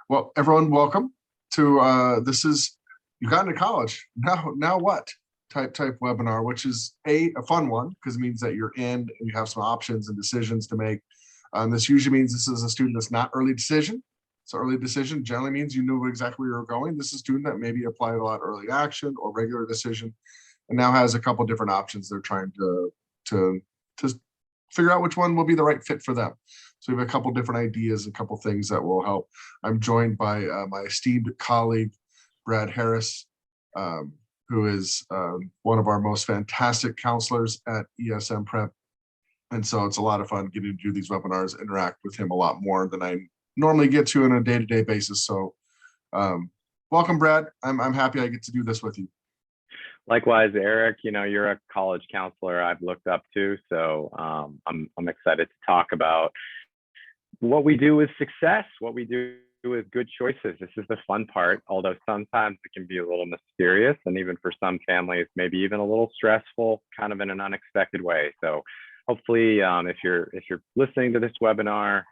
Well, everyone, welcome to this is you got into college now what type webinar, which is a fun one because it means that you're in and you have some options and decisions to make. This usually means this is a student that's not early decision. So early decision generally means you knew exactly where you were going. This is a student that maybe applied a lot early action or regular decision, and now has a couple different options they're trying to to figure out which one will be the right fit for them. So we have a couple different ideas, a couple things that will help. I'm joined by my esteemed colleague, Brad Harris, who is one of our most fantastic counselors at ESM Prep. And so it's a lot of fun getting to do these webinars, interact with him a lot more than I normally get to on a day-to-day basis. So welcome, Brad. I'm happy I get to do this with you. Likewise, Eric, you're a college counselor I've looked up to, so I'm excited to talk about what we do with success, what we do with good choices. This is the fun part, although sometimes it can be a little mysterious, and even for some families, maybe even a little stressful, kind of in an unexpected way. So hopefully, if you're listening to this webinar,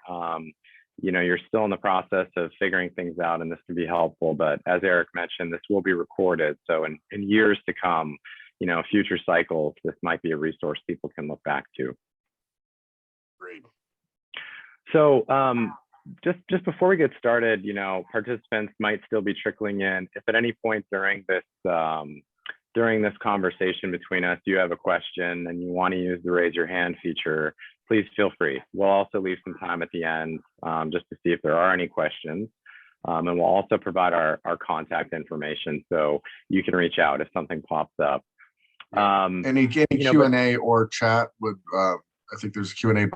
you're still in the process of figuring things out, and this can be helpful. But as Eric mentioned, this will be recorded. So in years to come, future cycles, this might be a resource people can look back to. Great. So just before we get started, participants might still be trickling in. If at any point during this conversation between us, you have a question and you want to use the raise your hand feature, please feel free. We'll also leave some time at the end just to see if there are any questions. And we'll also provide our contact information so you can reach out if something pops up. Any Q&A or chat would, I think there's a Q&A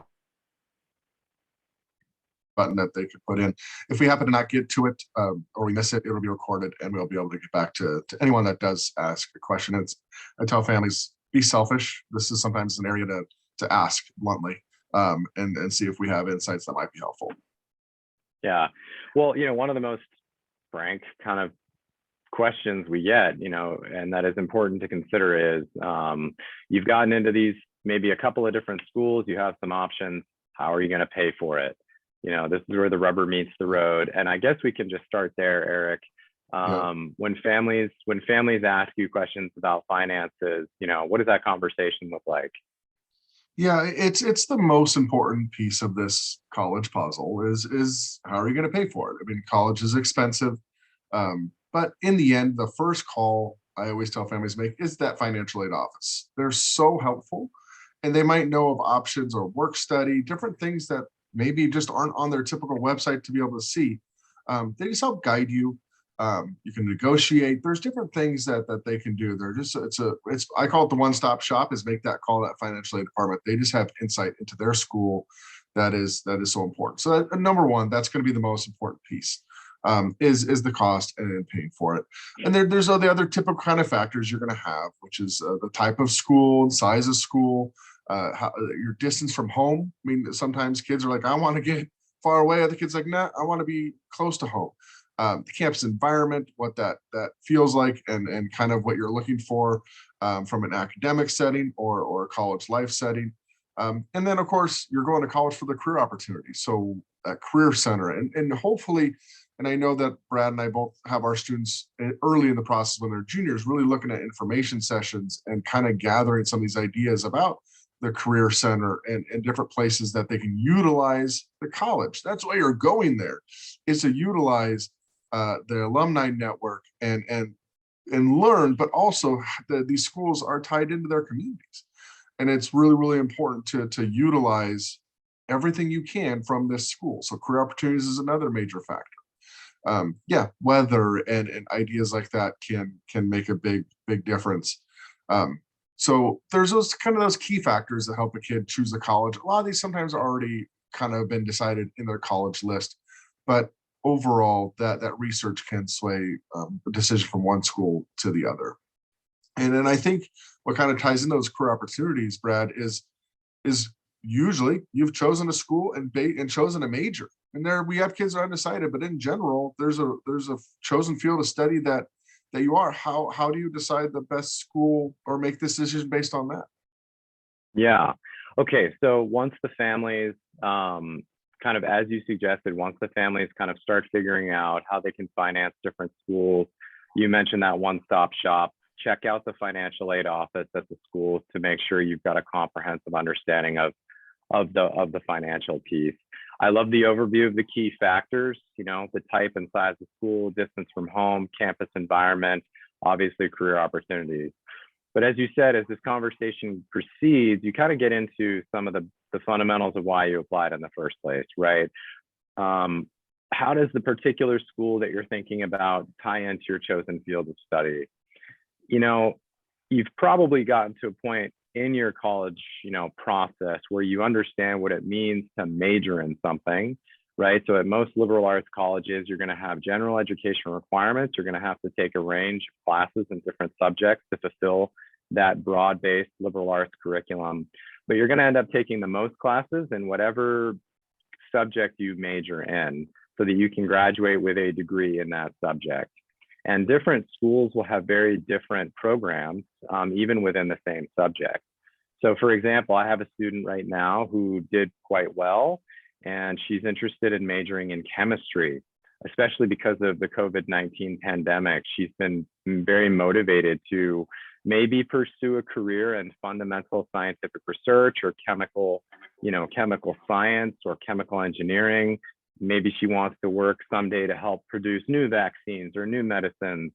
button that they could put in. If we happen to not get to it or we miss it, it'll be recorded and we'll be able to get back to anyone that does ask a question. I tell families, be selfish. This is sometimes an area to ask bluntly and see if we have insights that might be helpful. Yeah. Well, one of the most frank kind of questions we get, and that is important to consider is you've gotten into these, maybe a couple of different schools, you have some options. How are you going to pay for it? This is where the rubber meets the road. And I guess we can just start there, Eric. When families ask you questions about finances, what does that conversation look like? Yeah, it's the most important piece of this college puzzle is how are you going to pay for it? I mean, college is expensive, but in the end, the first call I always tell families make is that financial aid office. They're so helpful, and they might know of options or work study, different things that maybe just aren't on their typical website to be able to see. They just help guide you. You can negotiate. There's different things that they can do. They're just I call it the one-stop shop. Is make that call, that financial aid department. They just have insight into their school that is so important. So number one, that's going to be the most important piece. Is the cost and paying for it. And there's all the other typical kind of factors you're going to have, which is the type of school, size of school, your distance from home. I mean, sometimes kids are like, I want to get far away. Other kids like, nah, I want to be close to home. The campus environment, what that feels like, and kind of what you're looking for from an academic setting or a college life setting. And then, of course, you're going to college for the career opportunity. So that career center, and hopefully, and I know that Brad and I both have our students early in the process when they're juniors, really looking at information sessions and kind of gathering some of these ideas about the career center and different places that they can utilize the college. That's why you're going there, is to utilize the alumni network and learn, but also these schools are tied into their communities. And it's really, really important to utilize everything you can from this school. So career opportunities is another major factor. Weather and ideas like that can make a big difference. So there's those key factors that help a kid choose a college. A lot of these sometimes are already kind of been decided in their college list, but overall that research can sway the decision from one school to the other. And then I think what kind of ties in those career opportunities, Brad, is usually you've chosen a school and chosen a major. And there we have kids that are undecided, but in general, there's a chosen field of study that you are. How do you decide the best school or make this decision based on that? Yeah. Okay. So once the families kind kind of as you suggested, once the families kind of start figuring out how they can finance different schools, you mentioned that one-stop shop. Check out the financial aid office at the schools to make sure you've got a comprehensive understanding of the financial piece. I love the overview of the key factors, the type and size of school, distance from home, campus environment, obviously career opportunities. But as you said, as this conversation proceeds, you kind of get into some of the fundamentals of why you applied in the first place, right? How does the particular school that you're thinking about tie into your chosen field of study? You've probably gotten to a point in your college, process where you understand what it means to major in something, right? So at most liberal arts colleges, you're going to have general education requirements. You're going to have to take a range of classes in different subjects to fulfill that broad-based liberal arts curriculum. But you're going to end up taking the most classes in whatever subject you major in so that you can graduate with a degree in that subject. And different schools will have very different programs, even within the same subject. So for example, I have a student right now who did quite well, and she's interested in majoring in chemistry, especially because of the COVID-19 pandemic. She's been very motivated to maybe pursue a career in fundamental scientific research or chemical science or chemical engineering. Maybe she wants to work someday to help produce new vaccines or new medicines,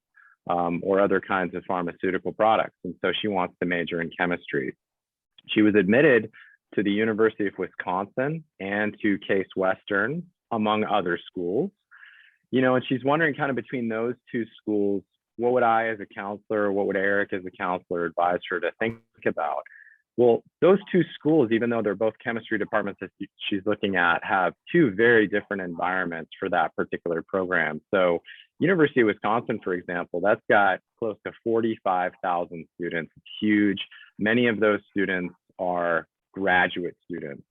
or other kinds of pharmaceutical products. And so she wants to major in chemistry. She was admitted to the University of Wisconsin and to Case Western, among other schools. And she's wondering kind of between those two schools, what would I as a counselor, what would Eric as a counselor advise her to think about? Well, those two schools, even though they're both chemistry departments that she's looking at, have two very different environments for that particular program. So University of Wisconsin, for example, that's got close to 45,000 students. It's huge. Many of those students are graduate students.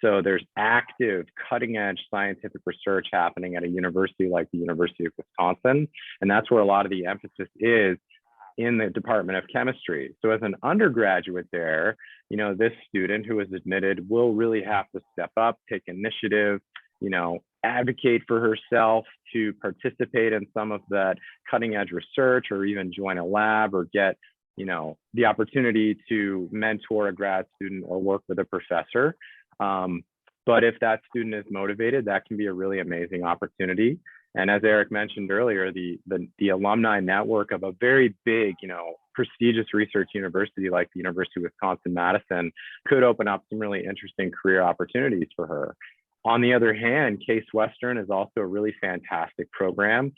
So there's active, cutting edge scientific research happening at a university like the University of Wisconsin. And that's where a lot of the emphasis is in the Department of Chemistry. So as an undergraduate there, this student who is admitted will really have to step up, take initiative, advocate for herself to participate in some of that cutting edge research, or even join a lab, or get, the opportunity to mentor a grad student or work with a professor. But if that student is motivated, that can be a really amazing opportunity. And as Eric mentioned earlier, the alumni network of a very big, prestigious research university like the University of Wisconsin-Madison could open up some really interesting career opportunities for her. On the other hand, Case Western is also a really fantastic program,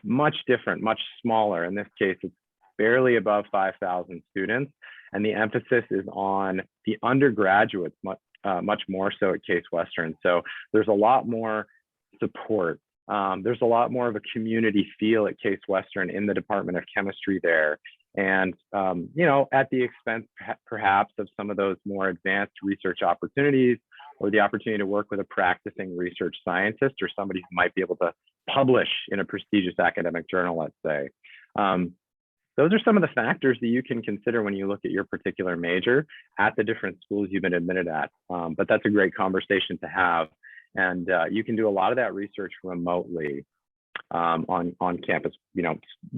much different, much smaller. In this case, it's barely above 5,000 students. And the emphasis is on the undergraduates, much more so at Case Western. So there's a lot more support. There's a lot more of a community feel at Case Western in the Department of Chemistry there. And, at the expense perhaps of some of those more advanced research opportunities, or the opportunity to work with a practicing research scientist or somebody who might be able to publish in a prestigious academic journal, let's say. Those are some of the factors that you can consider when you look at your particular major at the different schools you've been admitted at. But that's a great conversation to have. And you can do a lot of that research remotely on campus,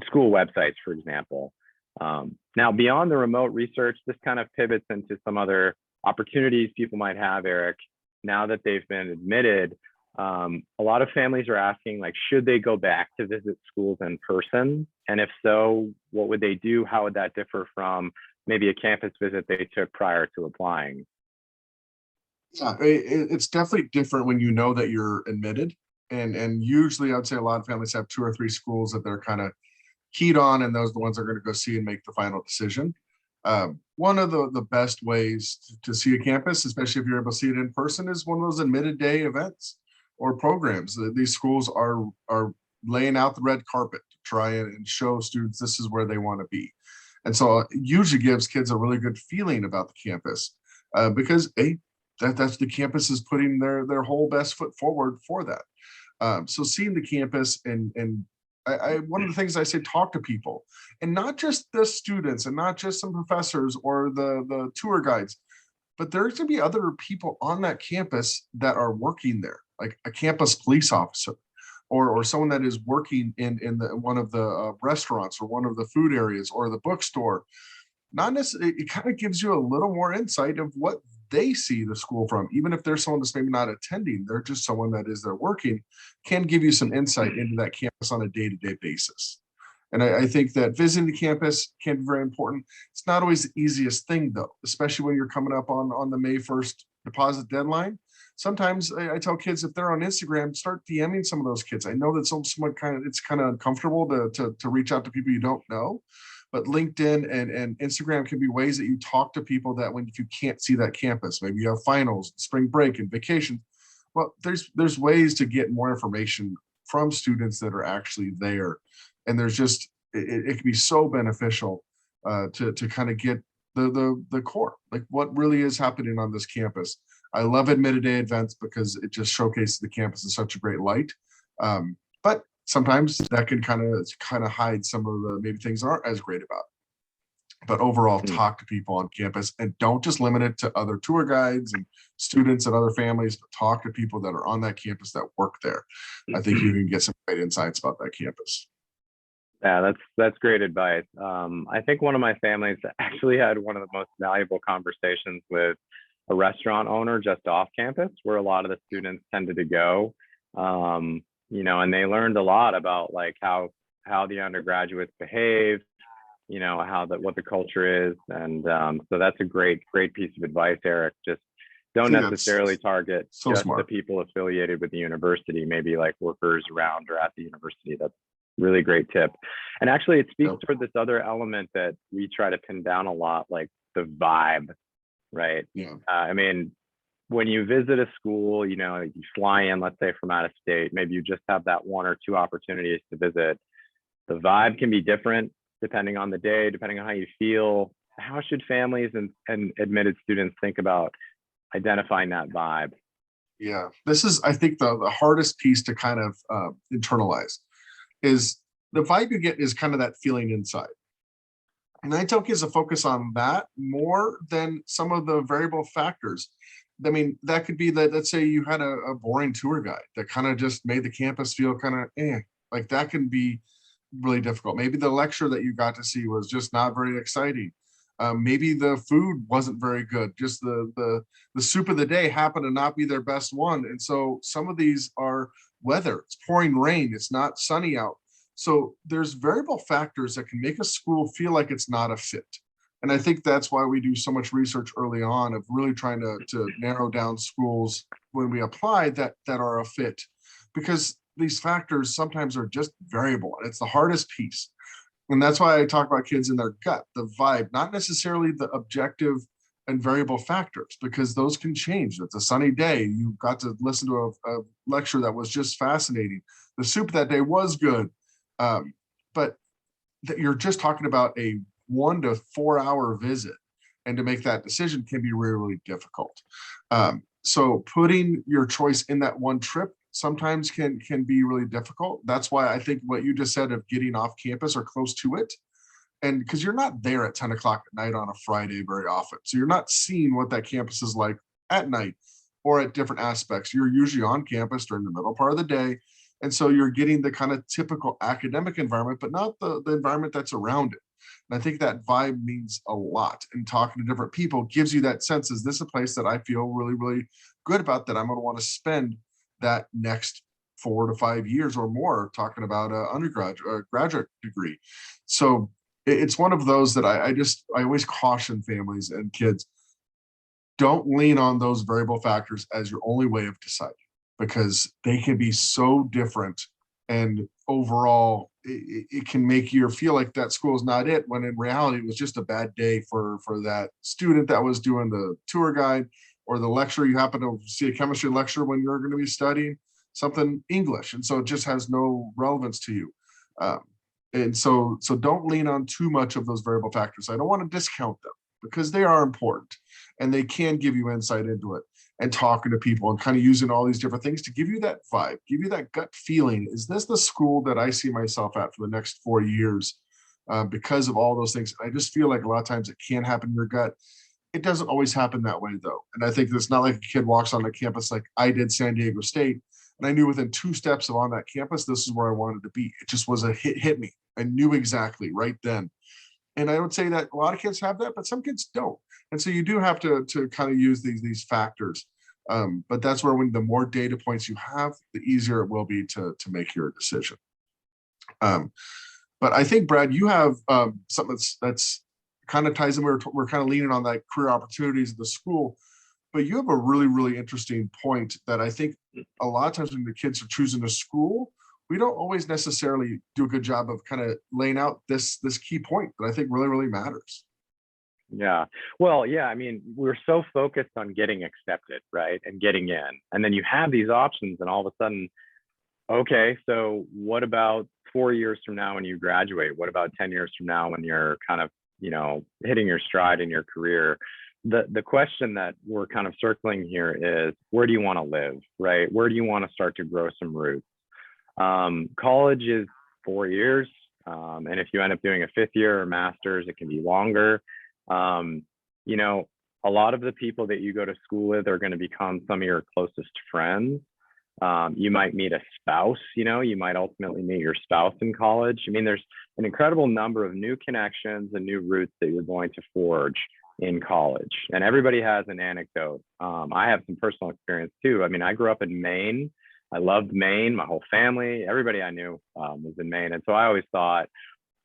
school websites, for example. Now, beyond the remote research, this kind of pivots into some other opportunities people might have, Eric, now that they've been admitted. A lot of families are asking, should they go back to visit schools in person? And if so, what would they do? How would that differ from maybe a campus visit they took prior to applying? Yeah, it's definitely different when you know that you're admitted. And usually I'd say a lot of families have two or three schools that they're kind of keyed on, and those are the ones they're going to go see and make the final decision. One of the best ways to see a campus, especially if you're able to see it in person, is one of those admitted day events or programs. These schools are laying out the red carpet to try and show students this is where they want to be. And so it usually gives kids a really good feeling about the campus, because that's the campus is putting their whole best foot forward for that. So seeing the campus, and one of the things I say, talk to people, and not just the students and not just some professors or the tour guides. but there's going to be other people on that campus that are working there, like a campus police officer, or someone that is working in one of the restaurants or one of the food areas or the bookstore. Not necessarily, it kind of gives you a little more insight of what they see the school from, even if there's someone that's maybe not attending, they're just someone that is there working, can give you some insight into that campus on a day-to-day basis. And I think that visiting the campus can be very important. It's not always the easiest thing though, especially when you're coming up on the May 1st deposit deadline. Sometimes I tell kids, if they're on Instagram, start DMing some of those kids. I know that someone it's kind of uncomfortable to reach out to people you don't know, but LinkedIn and Instagram can be ways that you talk to people that when if you can't see that campus, maybe you have finals, spring break, and vacation. Well, there's ways to get more information from students that are actually there, and there's just it can be so beneficial to kind of get the core, like what really is happening on this campus. I love admitted day events because it just showcases the campus in such a great light. But sometimes that can kind of hide some of the maybe things that aren't as great about it. But overall, Hmm. talk to people on campus and don't just limit it to other tour guides and students and other families, but talk to people that are on that campus that work there. I think you can get some great insights about that campus. Yeah, that's great advice. I think one of my families actually had one of the most valuable conversations with a restaurant owner just off campus, where a lot of the students tended to go. And they learned a lot about like how the undergraduates behave, how what the culture is, and so that's a great piece of advice, Eric. Just I don't think that's necessarily target so just the smart. people affiliated with the university, maybe like workers around or at the university. That's really great tip. And actually, it speaks Yep. toward this other element that we try to pin down a lot, like the vibe, right? Yeah. I mean, when you visit a school, you fly in, let's say from out of state, maybe you just have that one or two opportunities to visit. The vibe can be different depending on the day, depending on how you feel. How should families and admitted students think about identifying that vibe? Yeah. This is, I think, the hardest piece to kind of internalize is the vibe you get is kind of that feeling inside. And I tell kids to focus on that more than some of the variable factors. I mean, that could be that, let's say you had a boring tour guide that kind of just made the campus feel kind of like that can be really difficult. Maybe the lecture that you got to see was just not very exciting. Maybe the food wasn't very good. Just the soup of the day happened to not be their best one. And so some of these are weather. It's pouring rain. It's not sunny out. So there's variable factors that can make a school feel like it's not a fit. And I think that's why we do so much research early on of really trying to narrow down schools when we apply that are a fit, because these factors sometimes are just variable. And it's the hardest piece. And that's why I talk about kids in their gut, the vibe, not necessarily the objective and variable factors, because those can change. It's a sunny day. You got to listen to a lecture that was just fascinating. The soup that day was good. But that you're just talking about a 1 to 4 hour visit. And to make that decision can be really, really difficult. So putting your choice in that one trip sometimes can be really difficult. That's why I think what you just said of getting off campus or close to it, and because you're not there at 10 o'clock at night on a Friday very often. So you're not seeing what that campus is like at night or at different aspects. You're usually on campus during the middle part of the day. And so you're getting the kind of typical academic environment, but not the environment that's around it. And I think that vibe means a lot. And talking to different people gives you that sense, is this a place that I feel really, really good about, that I'm going to want to spend that next 4 to 5 years or more talking about an undergraduate or graduate degree. So it's one of those that I always caution families and kids, don't lean on those variable factors as your only way of deciding, because they can be so different. And overall, it can make you feel like that school is not it, when in reality, it was just a bad day for that student that was doing the tour guide, or the lecturer. You happen to see a chemistry lecture when you're going to be studying something English. And so it just has no relevance to you. And so don't lean on too much of those variable factors. I don't want to discount them, because they are important and they can give you insight into it. And talking to people and kind of using all these different things to give you that vibe, give you that gut feeling. Is this the school that I see myself at for the next 4 years? Because of all those things. I just feel like a lot of times it can happen in your gut. It doesn't always happen that way though. And I think it's not like a kid walks on the campus like I did San Diego State. And I knew within 2 steps of on that campus, this is where I wanted to be. It just was a hit me. I knew exactly right then. And I would say that a lot of kids have that, but some kids don't. And so you do have to kind of use these factors. But that's where when the more data points you have, the easier it will be to make your decision. Um, but I think Brad, you have something that's kind of ties in. We're kind of leaning on that career opportunities at the school, but you have a really interesting point that I think a lot of times when the kids are choosing a school, we don't always necessarily do a good job of kind of laying out this key point that I think really matters. Yeah. Well, yeah, I mean, we're so focused on getting accepted, right? And getting in. And then you have these options, and all of a sudden, okay, so what about 4 years from now when you graduate? What about 10 years from now when you're kind of, hitting your stride in your career? The question that we're kind of circling here is, where do you want to live, right? Where do you want to start to grow some roots? College is 4 years. And if you end up doing a fifth year or master's, it can be longer. Um, you know, a lot of the people that you go to school with are going to become some of your closest friends. You might meet a spouse, you might ultimately meet your spouse in college. I mean, there's an incredible number of new connections and new roots that you're going to forge in college. And everybody has an anecdote. I have some personal experience too. I mean, I grew up in Maine. I loved Maine. My whole family, everybody I knew was in Maine. And so I always thought,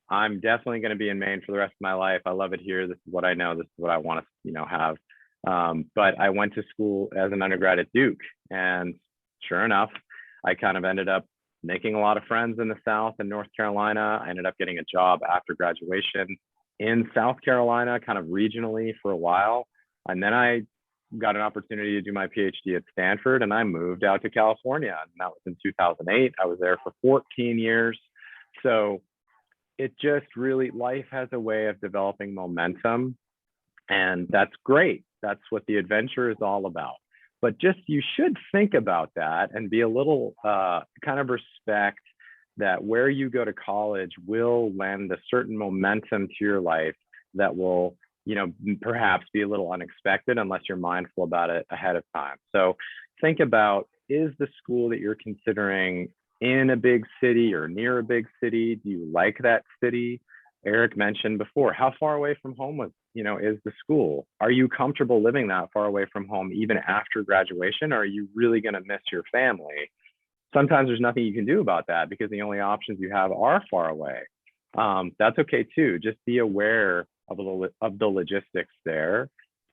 I'm definitely going to be in Maine for the rest of my life. I love it here. This is what I know. This is what I want to, have. But I went to school as an undergrad at Duke, and sure enough, I kind of ended up making a lot of friends in the South and North Carolina. I ended up getting a job after graduation in South Carolina, kind of regionally for a while. And then I got an opportunity to do my PhD at Stanford, and I moved out to California. And that was in 2008. I was there for 14 years. So it just really, life has a way of developing momentum, and that's great. That's what the adventure is all about. But just, you should think about that and be a little kind of respect that where you go to college will lend a certain momentum to your life that will, perhaps be a little unexpected unless you're mindful about it ahead of time. So think about, is the school that you're considering in a big city or near a big city? Do you like that city? Eric mentioned before, how far away from home is the school? Are you comfortable living that far away from home even after graduation? Or are you really going to miss your family? Sometimes there's nothing you can do about that because the only options you have are far away. That's okay too. Just be aware of the logistics there.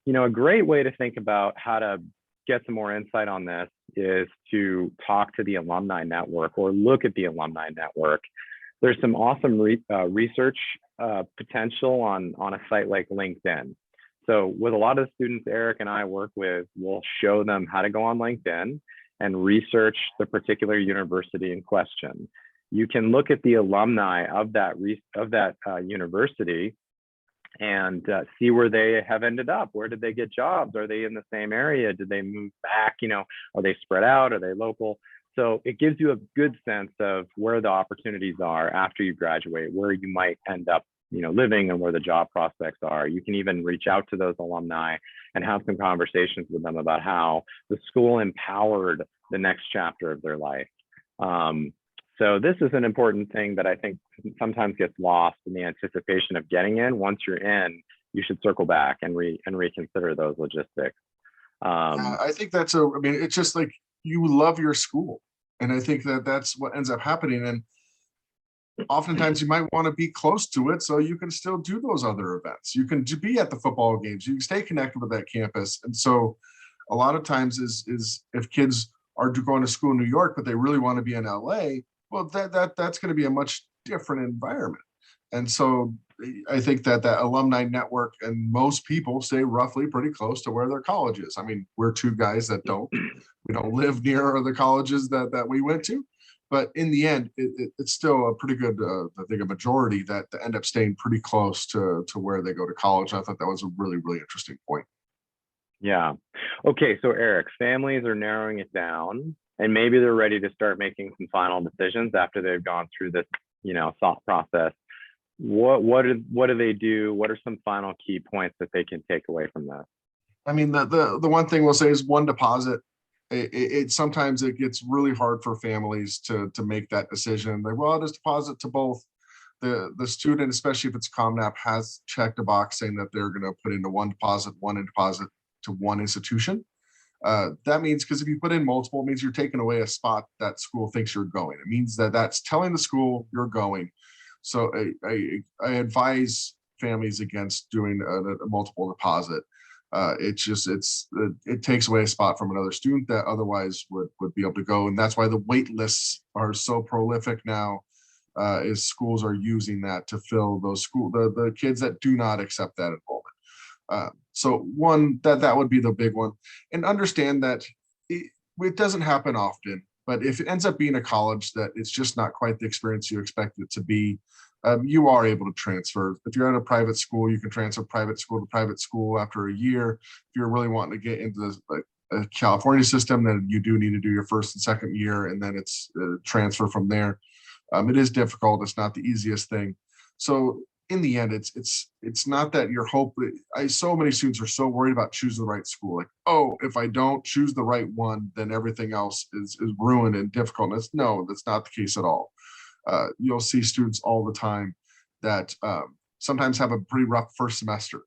A great way to think about how to get some more insight on this is to talk to the alumni network or look at the alumni network. There's some awesome research potential on a site like LinkedIn. So with a lot of the students Eric and I work with, we'll show them how to go on LinkedIn and research the particular university in question. You can look at the alumni of that university and see where they have ended up. Where did they get jobs? Are they in the same area? Did they move back? Are they spread out? Are they local? So it gives you a good sense of where the opportunities are after you graduate, where you might end up, living, and where the job prospects are. You can even reach out to those alumni and have some conversations with them about how the school empowered the next chapter of their life. So this is an important thing that I think sometimes gets lost in the anticipation of getting in. Once you're in, you should circle back and reconsider those logistics. I think it's just like you love your school. And I think that's what ends up happening. And oftentimes you might want to be close to it so you can still do those other events. You can be at the football games. You can stay connected with that campus. And so a lot of times is if kids are going to school in New York, but they really want to be in LA, well, that's going to be a much different environment. And so I think that alumni network and most people stay roughly pretty close to where their college is. I mean, we're two guys that we don't live near the colleges that we went to, but in the end, it's still a pretty good, I think a majority that end up staying pretty close to where they go to college. I thought that was a really interesting point. Yeah. Okay. So Eric, families are narrowing it down, and maybe they're ready to start making some final decisions after they've gone through this, thought process. what do they do? What are some final key points that they can take away from this? I mean, the one thing we'll say is one deposit. Sometimes it gets really hard for families to make that decision. They, well, I'll just deposit to both. The student, especially if it's Common App, has checked a box saying that they're going to put into one deposit to one institution. That means, because if you put in multiple, it means you're taking away a spot that school thinks you're going. It means that that's telling the school you're going. So I advise families against doing a multiple deposit. It takes away a spot from another student that otherwise would be able to go, and that's why the wait lists are so prolific now. Is schools are using that to fill those the kids that do not accept that enrollment. So one, that would be the big one, and understand that it doesn't happen often, but if it ends up being a college that it's just not quite the experience you expect it to be, you are able to transfer. If you're at a private school, you can transfer private school to private school after a year. If you're really wanting to get into a California system, then you do need to do your first and second year, and then it's transfer from there. It is difficult. It's not the easiest thing. So in the end, it's not that your hope. So many students are so worried about choosing the right school. Like, oh, if I don't choose the right one, then everything else is ruined and difficult. No, that's not the case at all. You'll see students all the time that sometimes have a pretty rough first semester,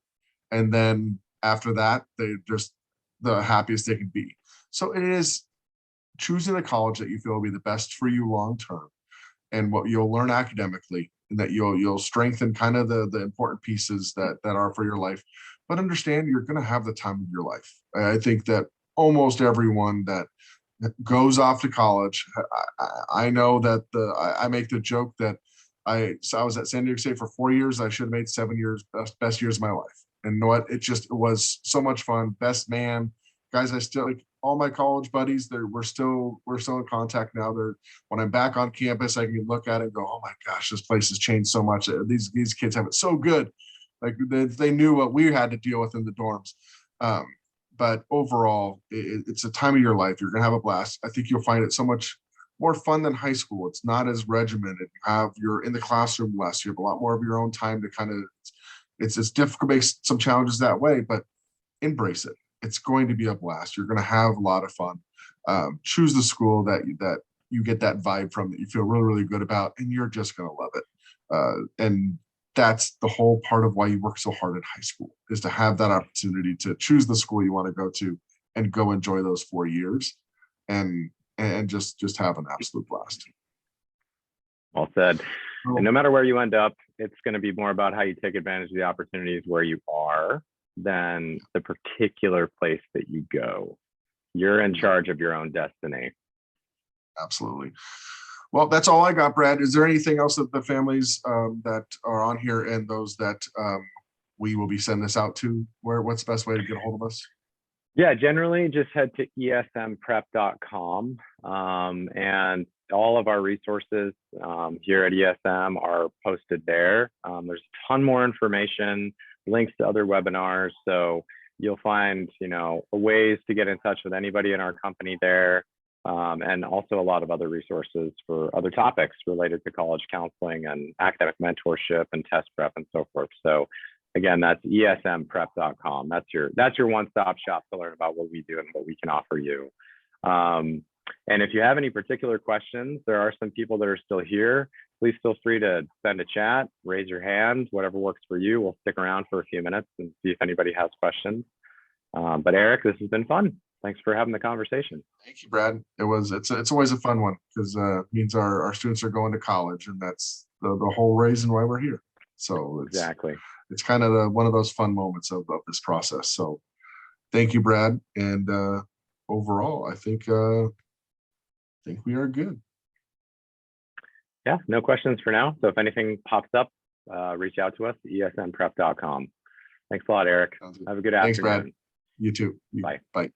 and then after that, they're just the happiest they can be. So it is choosing a college that you feel will be the best for you long term, and what you'll learn academically, and that you'll strengthen kind of the important pieces that are for your life. But understand you're going to have the time of your life. I think that almost everyone that goes off to college, I know that I make the joke that I was at San Diego State for 4 years. I should have made 7 years best years of my life. And you know what? It was so much fun. Best man, guys. I still, like, all my college buddies. We're still in contact now. When I'm back on campus, I can look at it and go, oh my gosh, this place has changed so much. These kids have it so good. Like they knew what we had to deal with in the dorms. But overall, it's a time of your life. You're gonna have a blast. I think you'll find it so much more fun than high school. It's not as regimented. You're in the classroom less. You have a lot more of your own time to kind of. It's difficult to make some challenges that way, but embrace it. It's going to be a blast. You're going to have a lot of fun. Choose the school that you get that vibe from, that you feel really, really good about, and you're just going to love it. And that's the whole part of why you work so hard in high school, is to have that opportunity to choose the school you want to go to and go enjoy those 4 years and just have an absolute blast. Well said. And no matter where you end up, it's going to be more about how you take advantage of the opportunities where you are than the particular place that you go. You're in charge of your own destiny. Absolutely. Well, that's all I got, Brad. Is there anything else that the families that are on here and those that we will be sending this out to? What's the best way to get a hold of us? Yeah, generally just head to esmprep.com, and all of our resources here at ESM are posted there. There's a ton more information, links to other webinars. So you'll find, ways to get in touch with anybody in our company there, and also a lot of other resources for other topics related to college counseling and academic mentorship and test prep and so forth. So again, that's esmprep.com. That's your one-stop shop to learn about what we do and what we can offer you. And if you have any particular questions, there are some people that are still here. Please feel free to send a chat, raise your hand, whatever works for you. We'll stick around for a few minutes and see if anybody has questions. But Eric, this has been fun. Thanks for having the conversation. Thank you, Brad. It's always a fun one, because it means our students are going to college, and that's the whole reason why we're here. So Exactly. It's kind of one of those fun moments of this process. So thank you, Brad. And overall, I think we are good. Yeah, no questions for now. So if anything pops up, reach out to us at esmprep.com. Thanks a lot, Eric. Have a good afternoon. Thanks, Brad. You too. Bye. Bye.